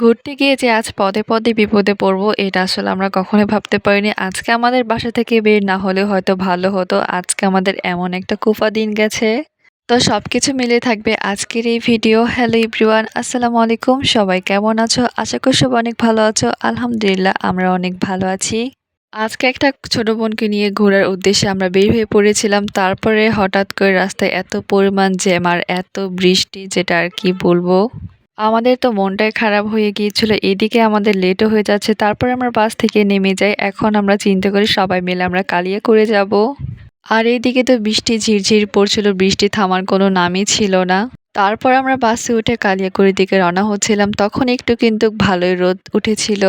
ঘুরতে গিয়ে যে আজ পদে, পদে বিপদে পড়বো এটা আসলে আমরা কখনোই ভাবতে পারিনি। আজকে আমাদের বাসা থেকে বের না হলেও হয়তো ভালো হতো। আজকে আমাদের এমন একটা কুফা দিন গেছে। তো সবকিছু মিলিয়ে থাকবে আজকের এই ভিডিও। হ্যালো এভরিওয়ান, আসসালামু আলাইকুম। সবাই কেমন আছো? আশা করি সবাই অনেক ভালো আছো। আলহামদুলিল্লাহ আমরা অনেক ভালো আছি। আজকে একটা ছোট বোনকে নিয়ে ঘোরার উদ্দেশ্যে আমরা বের হয়ে পড়েছিলাম। তারপরে হঠাৎ করে রাস্তায় এত পরিমাণ জ্যাম আর এত বৃষ্টি যেটা আর কি বলবো। আমাদের তো মনটাই খারাপ হয়ে গিয়েছিল। এদিকে আমাদের লেটও হয়ে যাচ্ছে। তারপরে আমরা বাস থেকে নেমে যাই। এখন আমরা চিন্তা করি সবাই মিলে আমরা কালিয়াকৈরে যাব। আর এইদিকে তো বৃষ্টি ঝিরঝির পড়ছিল। বৃষ্টি থামার কোনো নামই ছিল না। তারপর আমরা বাসে উঠে কালিয়াকৈরের দিকে রওনা হচ্ছিলাম। তখন একটু কিন্তু ভালোই রোদ উঠেছিল।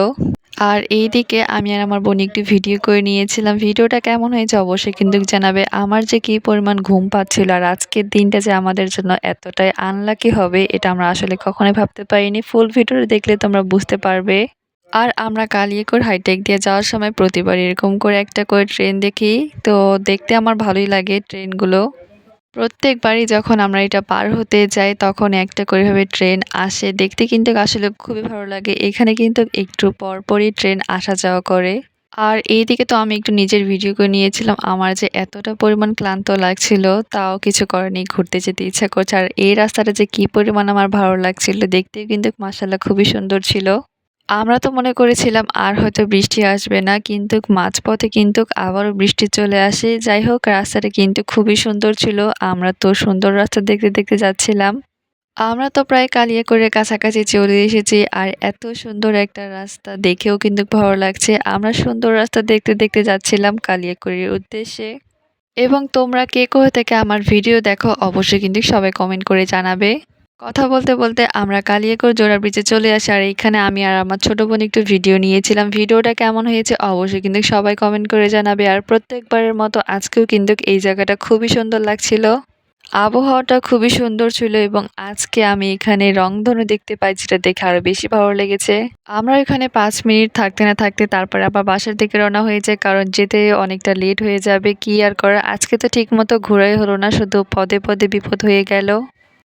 আর এইদিকে আমি আর আমার বোন একটু ভিডিও করে নিয়েছিলাম। ভিডিওটা কেমন হয়েছে অবশ্যই কিন্তু জানাবে। আমার যে কি পরিমাণ ঘুম পাচ্ছিল আর আজকের দিনটা যে আমাদের জন্য এতটাই আনলাকি হবে এটা আমরা আসলে কখনোই ভাবতে পারিনি। ফুল ভিডিওটা দেখলে তোমরা বুঝতে পারবে। আর আমরা কালিয়াকৈর হাইটেক দিয়ে যাওয়ার সময় প্রতিবার এরকম করে একটা করে ট্রেন দেখি। তো দেখতে আমার ভালোই লাগে ট্রেনগুলো। প্রত্যেকবারই যখন আমরা এটা পার হতে যাই তখন একটা করে ভাবে ট্রেন আসে। দেখতে কিন্তু আসলে খুবই ভালো লাগে। এখানে কিন্তু একটু পরপরই ট্রেন আসা যাওয়া করে। আর এইদিকে তো আমি একটু নিজের ভিডিও করে নিয়েছিলাম। আমার যে এতটা পরিমাণ ক্লান্ত লাগছিল তাও কিছু করার নেই, ঘুরতে যেতে ইচ্ছা করছে। আর এই রাস্তাটা যে কি পরিমাণ আমার ভালো লাগছিল, দেখতেও কিন্তু মাশাআল্লাহ খুবই সুন্দর ছিল। আমরা তো মনে করেছিলাম আর হয়তো বৃষ্টি আসবে না, কিন্তু মাঝপথে কিন্তু আবারও বৃষ্টি চলে আসে। যাই হোক রাস্তাটা কিন্তু খুবই সুন্দর ছিল। আমরা তো সুন্দর রাস্তা দেখতে দেখতে যাচ্ছিলাম। আমরা তো প্রায় কালিয়াকৈরের কাছাকাছি চলে এসেছি। আর এত সুন্দর একটা রাস্তা দেখেও কিন্তু ভালো লাগছে। আমরা সুন্দর রাস্তা দেখতে দেখতে যাচ্ছিলাম কালিয়াকৈরের উদ্দেশ্যে। এবং তোমরা কে কোথা থেকে আমার ভিডিও দেখো অবশ্যই কিন্তু সবাই কমেন্ট করে জানাবে। কথা বলতে বলতে আমরা কালিয়াকৈর জোড়া ব্রিজে চলে আসি। আর এইখানে আমি আর আমার ছোট বোন একটু ভিডিও নিয়েছিলাম। ভিডিওটা কেমন হয়েছে অবশ্যই কিন্তু সবাই কমেন্ট করে জানাবে। আর প্রত্যেকবারের মতো আজকেও কিন্তু এই জায়গাটা খুবই সুন্দর লাগছিল। আবহাওয়াটা খুবই সুন্দর ছিল এবং আজকে আমি এখানে রংধনু দেখতে পাই যেটা দেখে আরো বেশি ভালো লেগেছে। আমরা এখানে ৫ মিনিট থাকতে না থাকতে তারপরে আবার বাসার দিকে রওনা হয়ে যায়, কারণ যেতে অনেকটা লেট হয়ে যাবে। কি আর করার, আজকে তো ঠিক মতো ঘোরাই হলো না, শুধু পদে পদে বিপদ হয়ে গেল।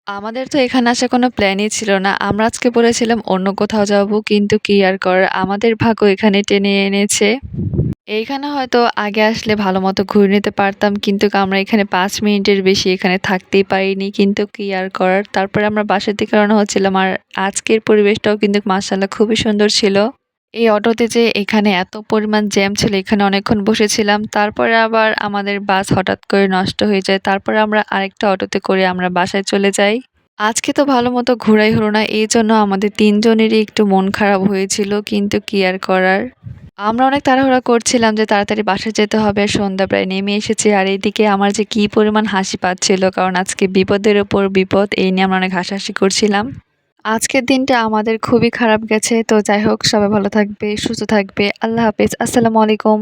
আমাদের তো এখানে আসার কোনো প্ল্যানই ছিল না। আমরা আজকে বলেছিলাম অন্য কোথাও যাব, কিন্তু কি আর করার, আমাদের ভাগ্য এখানে টেনে এনেছে। এইখানে হয়তো আগে আসলে ভালো মতো ঘুরে নিতে পারতাম, কিন্তু আমরা এখানে ৫ মিনিটের বেশি এখানে থাকতেই পারিনি। কিন্তু কি আর করার, তারপরে আমরা বাসার দিকে রওনা হচ্ছিলাম। আর আজকের পরিবেশটাও কিন্তু মাশাআল্লাহ খুবই সুন্দর ছিল। এই অটোতে যে এখানে এত পরিমাণ জ্যাম ছিল, এখানে অনেকক্ষণ বসেছিলাম। তারপরে আবার আমাদের বাস হঠাৎ করে নষ্ট হয়ে যায়। তারপরে আমরা আরেকটা অটোতে করে আমরা বাসায় চলে যাই। আজকে তো ভালো মতো ঘোরাই হলো না, এই জন্য আমাদের ৩ জনেরই একটু মন খারাপ হয়েছিল, কিন্তু কি আর করার। আমরা অনেক তাড়াহুড়া করছিলাম যে তাড়াতাড়ি বাসায় যেতে হবে। সন্ধ্যা প্রায় নেমে এসেছে। আর এইদিকে আমার যে কি পরিমাণ হাসি পাচ্ছিল, কারণ আজকে বিপদের ওপর বিপদ, এই নিয়ে আমরা অনেক হাসাহাসি করছিলাম। আজকের দিনটা আমাদের খুবই খারাপ গেছে। তো যাই হোক সবাই ভালো থাকবে, সুস্থ থাকবে। আল্লাহ হাফেজ। আসসালামু আলাইকুম।